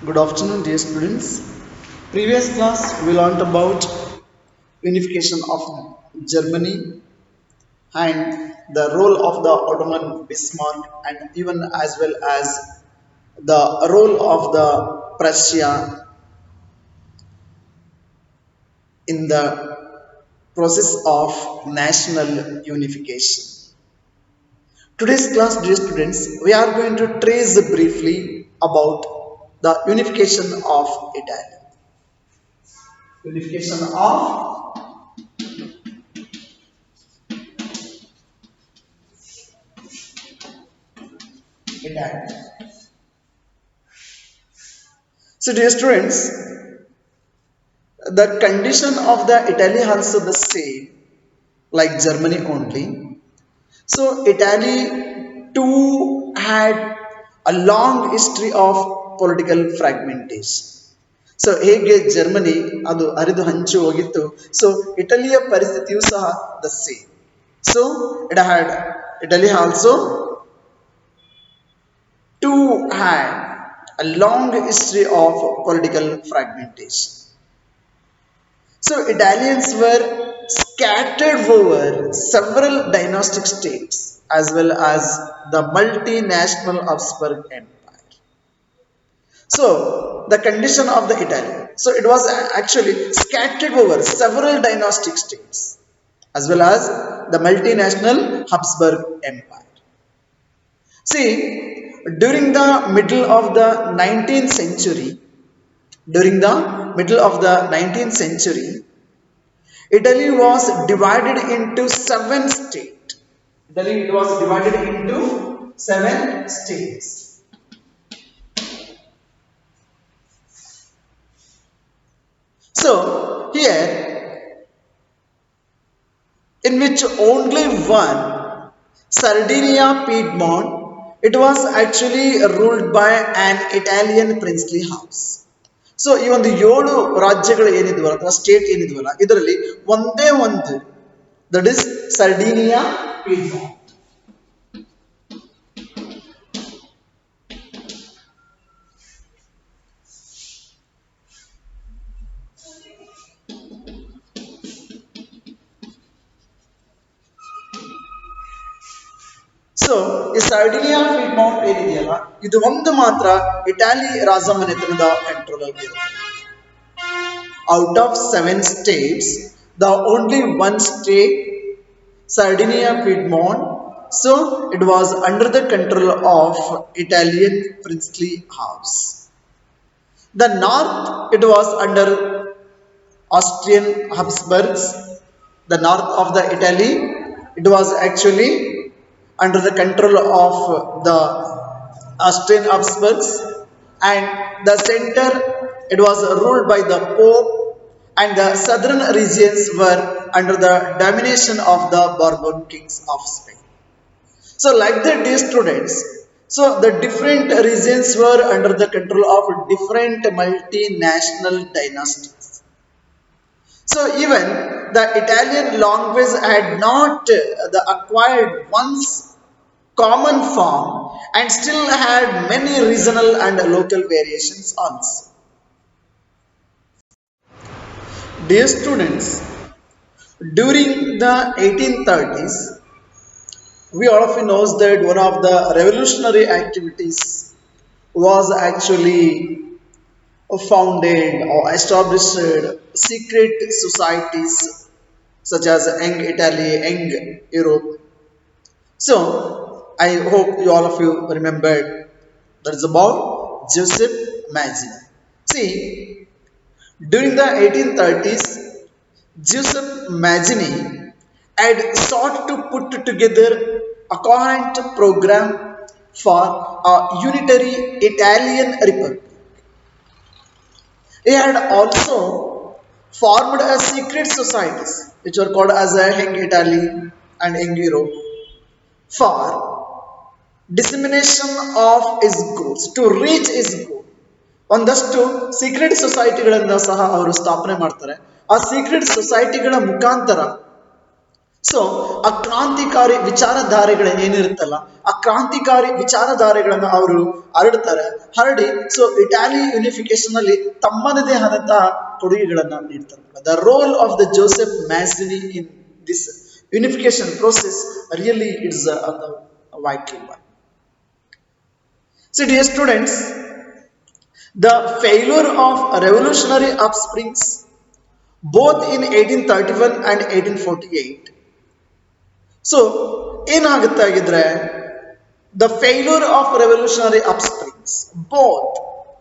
Good afternoon, dear students. Previous class we learned about unification of Germany and the role of the Ottoman Bismarck and even as well as the role of the Prussia in the process of national unification. Today's class, dear students, we are going to trace briefly about the unification of Italy. Unification of Italy. So, dear students, the condition of the Italy also the same like Germany only. So, Italy too had a long history of political fragmentation. So ಹೇಗೆ Germany ಅದು ಹರಿದು ಹಂಚು ಹೋಗಿತ್ತು so ಇಟಲಿಯ ಪರಿಸ್ಥಿತಿಯು ಸಹ the same so Italy also too had a long history of political fragmentation. So Italians were scattered over several dynastic states as well as the multinational Habsburg Empire. So the condition of the Italy. So it was actually scattered over several dynastic states as well as the multinational Habsburg Empire. See, during the middle of the 19th century, during the middle of the 19th century, Italy was divided into seven states. Italy was divided into seven states. So here, in which only one, Sardinia Piedmont, it was actually ruled by an Italian princely house. So ಈ ಒಂದು ಏಳು ರಾಜ್ಯಗಳು ಏನಿದ್ವಲ್ಲ ಅಥವಾ state ಏನಿದ್ವಲ್ಲ ಇದರಲ್ಲಿ ಒಂದೇ ಒಂದು that is ಸರ್ಡಿನಿಯಾ ಪೀಡ್ಮಾಂಟ್. So ಈ ಸರ್ಡಿನಿಯಾ ಪೀಡ್ಮೌಂಟ್ ಏನಿದೆಯಲ್ಲ ಇದು ಒಂದು ಮಾತ್ರ ಇಟಾಲಿ ರಾಜಮನೆತನದ ಕಂಟ್ರೋಲ್ ಅಲ್ಲಿ ಇರುತ್ತೆ. Out of seven states the only one state Sardinia Piedmont so it was under the control of Italian princely house. The north it was under Austrian Habsburgs. The north of the Italy it was actually under the control of the Austrian Habsburgs, and the center it was ruled by the Pope, and the southern regions were under the domination of the Bourbon kings of Spain. So like that, dear students, so the different regions were under the control of different multinational dynasties. So even the Italian language had not acquired one's common form and still had many regional and local variations also. Dear students, during the 1830s, we all of you knows that one of the revolutionary activities was actually founded or established secret societies such as Young Italy, Young Europe. So I hope you all of you remembered that is about Giuseppe Mazzini. See, during the 1830s, Giuseppe Mazzini had sought to put together a coherent program for a unitary Italian republic. He had also formed a secret societies which were called as a Young Italy and Young Europe for dissemination of his goals, to reach his goal. ಒಂದಷ್ಟು secret ಸೊಸೈಟಿಗಳನ್ನ ಸಹ ಅವರು ಸ್ಥಾಪನೆ ಮಾಡ್ತಾರೆ. ಆ secret ಸೊಸೈಟಿಗಳ ಮುಖಾಂತರ so ಆ ಕ್ರಾಂತಿಕಾರಿ ವಿಚಾರಧಾರೆಗಳು ಏನಿರುತ್ತಲ್ಲ, ಆ ಕ್ರಾಂತಿಕಾರಿ ವಿಚಾರಧಾರೆಗಳನ್ನ ಅವರು ಹರಡಿ ಸೊ ಇಟಾಲಿ ಯೂನಿಫಿಕೇಶನ್ ಅಲ್ಲಿ ತಮ್ಮದೇ ಆದಂತಹ ಕೊಡುಗೆಗಳನ್ನ ನೀಡ್ತಾರೆ. The role of the Joseph Mazzini in this unification process really it's vital one. So dear students, the failure of revolutionary upsprings both in 1831 and 1848. So ಏನಾಗುತ್ತೆ ಆಗಿದ್ರೆ, the failure of revolutionary upsprings both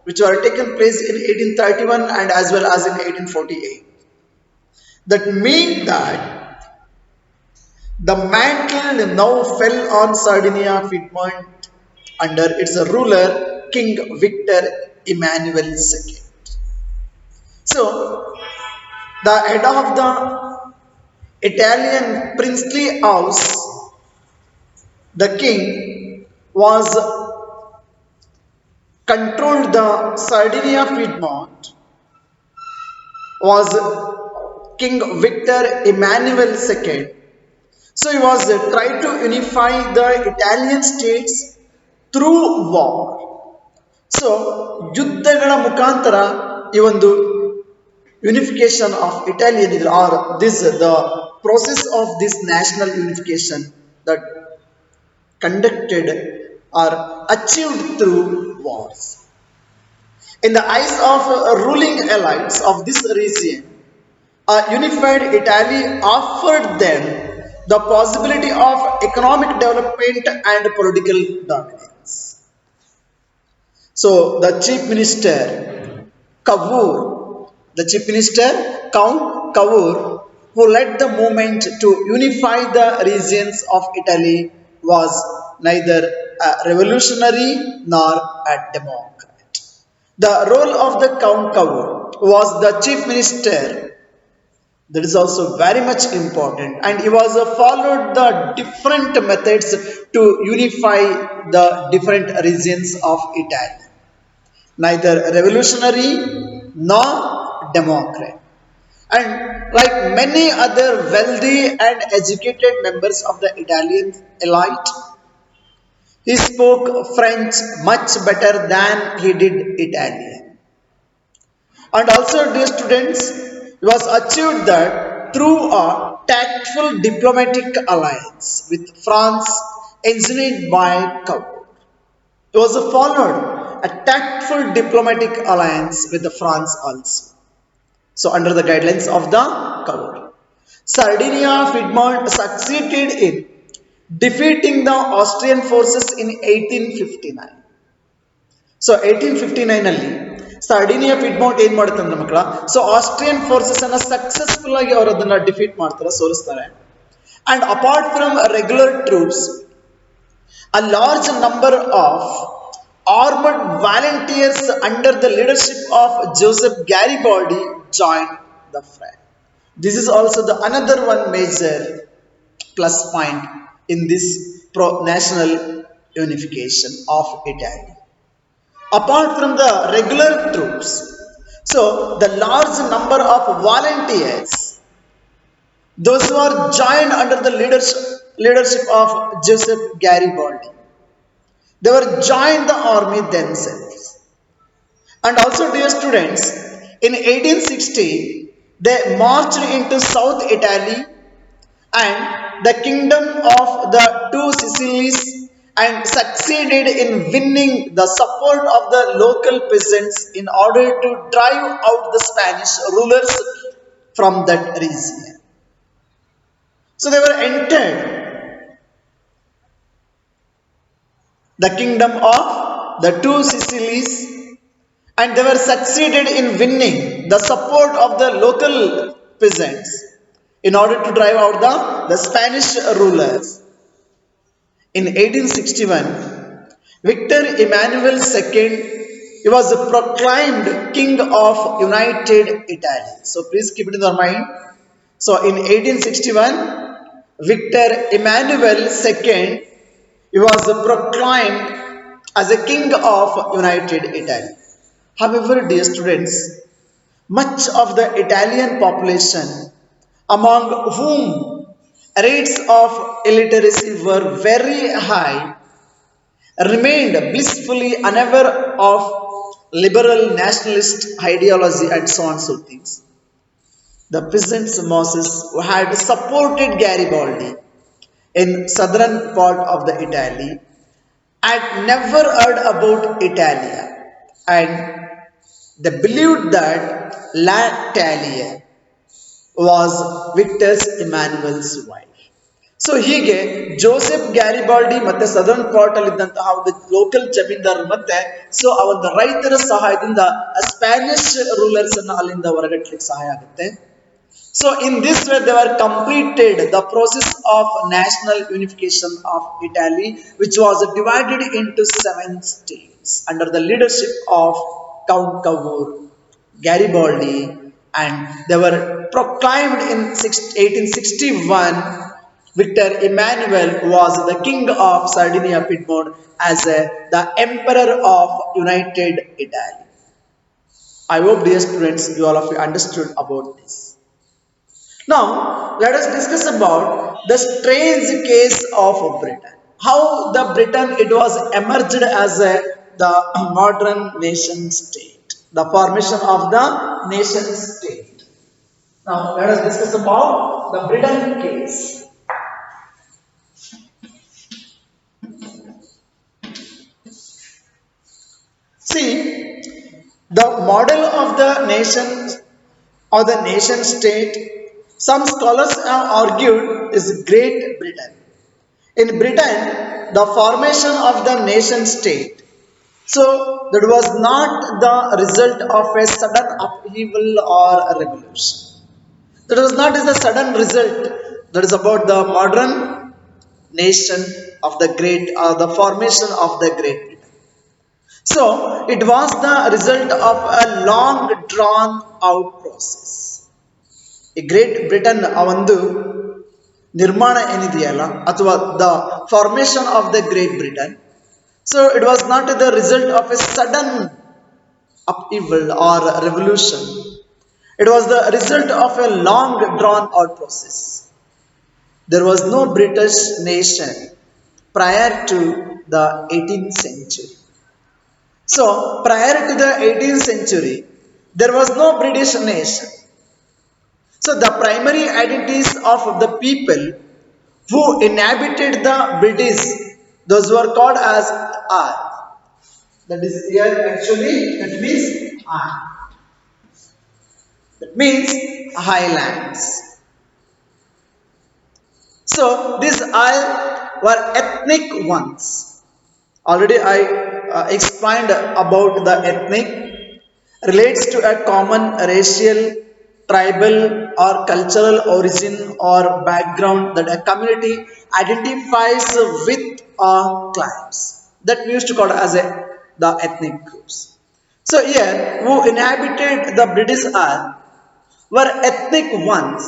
which were taken place in 1831 and as well as in 1848, that mean that the mantle now fell on Sardinia Piedmont under its ruler King Victor Emmanuel II. So the head of the Italian princely house, the king, was controlled the Sardinia Piedmont, was King Victor Emmanuel II. So he was trying to unify the Italian states through war. So ಯುದ್ಧಗಳ ಮುಖಾಂತರ ಈ ಒಂದು unification of Italian or this the process of this national unification that conducted or achieved through wars. In the eyes of ruling elites of this region, a unified Italy offered them the possibility of economic development and political dominance. So the chief minister Cavour, the chief minister Count Cavour, who led the movement to unify the regions of Italy, was neither a revolutionary nor a democrat. The role of the Count Cavour was the chief minister. That is also very much important, and he was followed the different methods to unify the different regions of Italy. Neither revolutionary nor democrat. And like many other wealthy and educated members of the Italian elite, he spoke French much better than he did Italian. And also, dear students, it was achieved that through a tactful diplomatic alliance with France engineered by Cavour. It was followed a tactful diplomatic alliance with France also. So under the guidelines of the Cavour, Sardinia Piedmont succeeded in defeating the Austrian forces in 1859. So 1859 ಅಲ್ಲಿ Sardinia ಪಿಡ್ಮೌಂಟ್ ಏನ್ ಮಾಡುತ್ತೆ ಅಂದ್ರೆ ಮಕ್ಕಳ, so Austrian forces ಅನ್ನ successful ಆಗಿ ಅವರು ಅದನ್ನ defeat ಮಾಡ್ತಾರೆ, ಸೋಲಿಸ್ತಾರೆ. And apart from regular troops, a large number of armed volunteers under the leadership of Joseph Garibaldi joined the fray. This is also the another one major plus point in this national unification of Italy. Apart from the regular troops, so the large number of volunteers, those who are joined under the leadership of Joseph Garibaldi, they were joined the army themselves. And also, dear students, in 1860 they marched into South Italy and the kingdom of the two Sicilies, and succeeded in winning the support of the local peasants in order to drive out the Spanish rulers from that region. So they were entered the kingdom of the two Sicilies, and they were succeeded in winning the support of the local peasants in order to drive out the Spanish rulers. In 1861, Victor Emmanuel II, he was proclaimed King of United Italy. So please keep it in your mind. So in 1861, Victor Emmanuel II, he was proclaimed as a King of United Italy. However, dear students, much of the Italian population, among whom rates of illiteracy were very high, remained blissfully unaware of liberal nationalist ideology and so on so things. The peasants Moses who had supported Garibaldi in southern part of the Italy had never heard about Italia and they believed that La Talia was Victor Emmanuel's wife. So ಹೀಗೆ Joseph Garibaldi ಮತ್ತೆ southern part ಅಲ್ಲಿ ಇದ್ದಂತಹ ಒಂದು local ಜಮೀನ್ದಾರರು ಮತ್ತೆ so ಆ ಒಂದು ರೈತರ ಸಹಾಯದಿಂದ ಸ್ಪ್ಯಾನಿಷ್ ರೂಲರ್ಸ್ ಅನ್ನ ಅಲ್ಲಿಂದ ಹೊರಗಟ್ಟಲಿಕ್ಕೆ ಸಹಾಯ ಆಗುತ್ತೆ. So in this way they were completed the process of national unification of Italy, which was divided into 7 states under the leadership of Count Cavour, Garibaldi, and they were proclaimed in 1861. Victor Emmanuel was the king of Sardinia Piedmont as the emperor of United Italy. I hope, dear students, you all of you understood about this. Now, let us discuss about the strange case of Britain. How the Britain it was emerged as the modern nation state, the formation of the nation state. Now, let us discuss about the Britain case. See, the model of the nation or the nation state, some scholars have argued, is Great Britain. In Britain, the formation of the nation state, so that was not the result of a sudden upheaval or a revolution. That was not the sudden result. That is about the modern nation of the great, the formation of the Great Britain. So it was the result of a long drawn out process. ಈ great Britain ಆ ಒಂದು ನಿರ್ಮಾಣ ಏನಿದೆಯಲ್ಲ ಅಥವಾ the formation of the great Britain, so it was not the result of A sudden upheaval or revolution. It was the result of a long drawn out process. There was no British nation prior to the 18th century. So prior to the 18th century, there was no British nation. So the primary identities of the people who inhabited the British, those were called as R. That is here actually, that means R. That means highlands. So these R were ethnic ones. Already I explained about the ethnic relates to a common racial, tribal or cultural origin or background that a community identifies with or claims. That we used to call as the ethnic groups. So here who inhabited the British were ethnic ones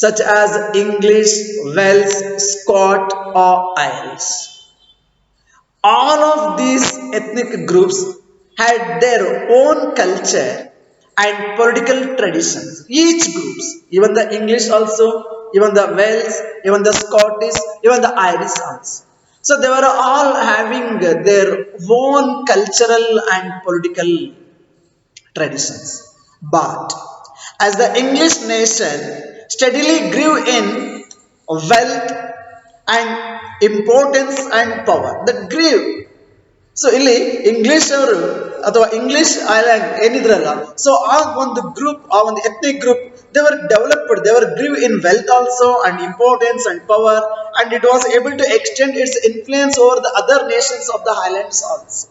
such as English, Welsh, Scot or Irish. All of these ethnic groups had their own culture and political traditions. Each groups, even the English also, even the Welsh, even the Scottish, even the Irish also. So they were all having their own cultural and political traditions. But as the English nation steadily grew in wealth and importance and power, that grew. So ಇಲ್ಲಿ English ಅವರು ಅಥವಾ English island ಏನಿದ್ರಲ್ಲ, so ಆ ಒಂದು group, ಆ ಒಂದು ethnic group, they were developed, they were grieve in wealth also and importance and power, and it was able to extend its influence over the other nations of the islands also.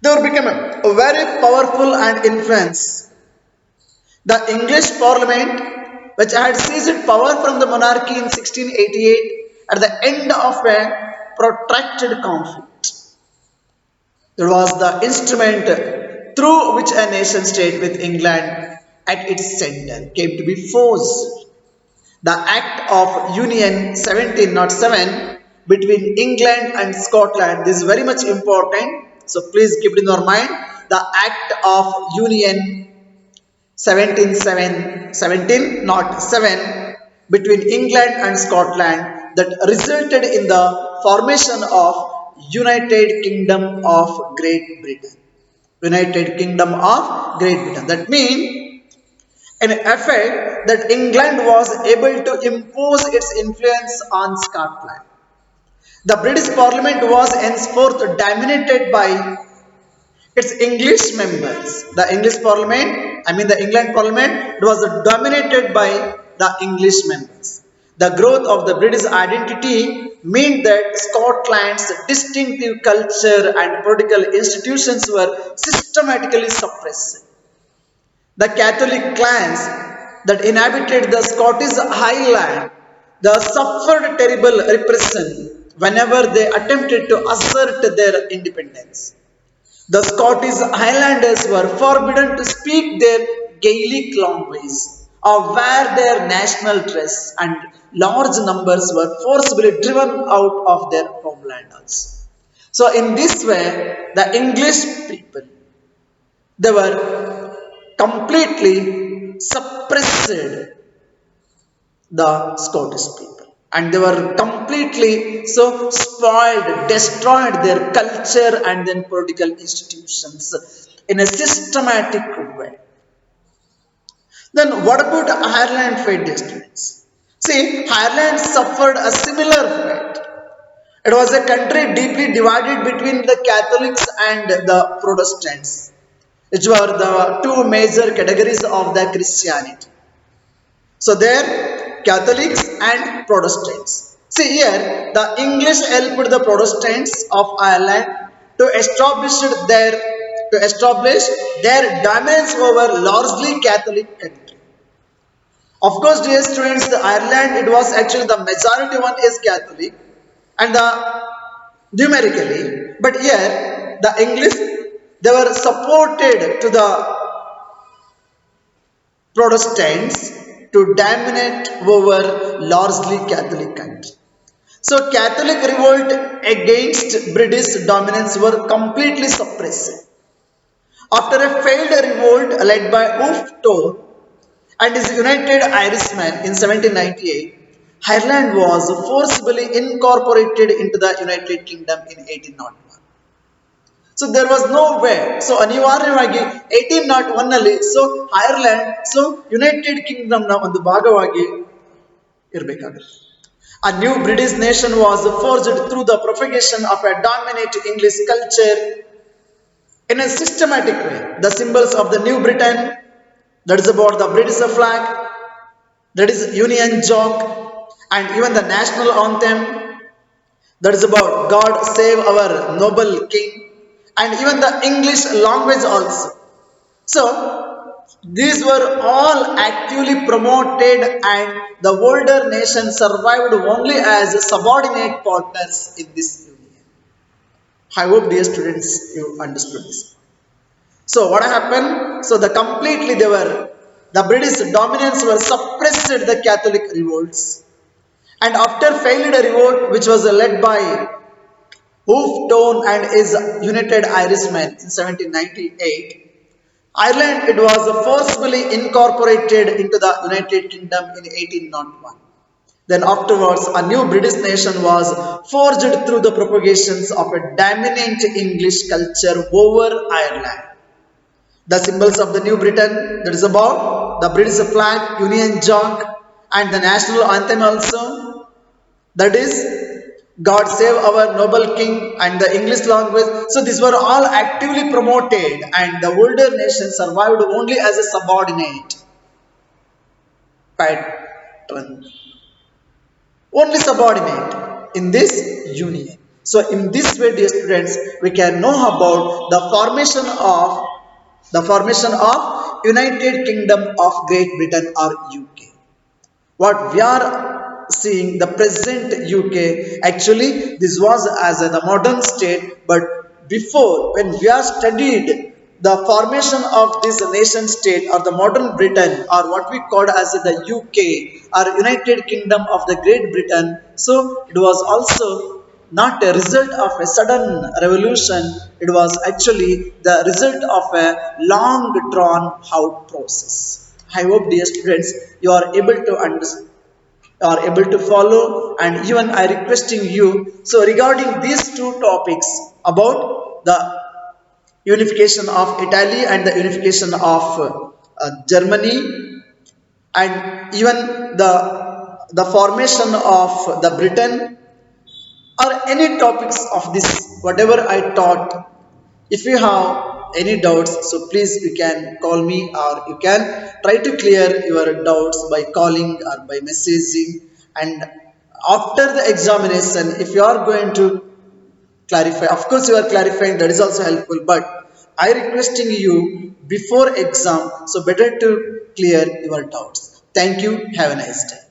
They were become very powerful and influence. The English Parliament, which had seized power from the monarchy in 1688 at the end of a protracted conflict. It was the instrument through which a nation state with England at its center came to be forged. The Act of Union 1707 between England and Scotland, this is very much important, so please keep it in your mind. The Act of Union 1707 between England and Scotland that resulted in the formation of United Kingdom of Great Britain. United Kingdom of Great Britain. That means, in effect, that England was able to impose its influence on Scotland. The British Parliament was henceforth dominated by its English members. The English Parliament, the England Parliament, it was dominated by the English members. The growth of the British identity meant that Scotland's distinctive culture and political institutions were systematically suppressed. The Catholic clans that inhabited the Scottish Highland suffered terrible repression whenever they attempted to assert their independence. The Scottish Highlanders were forbidden to speak their Gaelic language or wear their national dress, and large numbers were forcibly driven out of their homeland also. So in this way, the English people, they were completely suppressed the Scottish people, and they were completely so spoiled, destroyed their culture and then political institutions in a systematic way. Then what about Ireland fate, students? See, Ireland suffered a similar fate. It was a country deeply divided between the Catholics and the Protestants, which were the two major categories of the Christianity. So there, Catholics and Protestants. See here, the English helped the Protestants of Ireland to establish their dominance over largely Catholic country. Of course, dear students, the Ireland, it was actually the majority one is Catholic, and the numerically, but here the English, they were supported to the Protestants to dominate over largely Catholic country. So Catholic revolt against British dominance were completely suppressed. After a failed revolt led by Wolfe Tone and his United Irishmen in 1798, Ireland was forcibly incorporated into the United Kingdom in 1801. So there was no way. So ಅನಿವಾರ್ಯವಾಗಿ 1801 ನಲ್ಲಿ so Ireland so United Kingdom ನ ಒಂದು ಭಾಗವಾಗಿ ಇರಬೇಕಾಗುತ್ತೆ. A new British nation was forged through the propagation of a dominant English culture in a systematic way. The symbols of the New Britain, that is about the British flag, that is Union Jack, and even the national anthem, that is about God save our noble king, and even the English language also. So these were all actively promoted, and the older nation survived only as subordinate partners in this union. I hope, dear students, you understood this. So what happened? So the British dominance were suppressed the Catholic revolts, and after failed revolt which was led by Wolfe Tone and his United Irishmen in 1798, Ireland, it was forcibly incorporated into the United Kingdom in 1801. Then afterwards, a new British nation was forged through the propagations of a dominant English culture over Ireland. The symbols of the New Britain, that is about the British flag, Union Jack, and the national anthem also, that is God save our noble king, and the English language. So these were all actively promoted, and the older nation survived only as a subordinate patron, only subordinate in this union. So in this way, dear students, we can know about the formation of United Kingdom of Great Britain or UK. What we are seeing the present UK, actually this was as the modern state, but before, when we are studied the formation of this nation state or the modern Britain, or what we call as the UK or United Kingdom of the Great Britain, so it was also not a result of a sudden revolution, it was actually the result of a long drawn out process. I hope, dear students, you are able to understand are able to follow, and even I requesting you. So regarding these two topics about the unification of Italy and the unification of Germany, and even the formation of the Britain, or any topics of this whatever I taught, if you have any doubts, so please you can call me, or you can try to clear your doubts by calling or by messaging. And after the examination, if you are going to clarify, of course you are clarifying, that is also helpful, but I requesting you before exam, so better to clear your doubts. Thank you, have a nice day.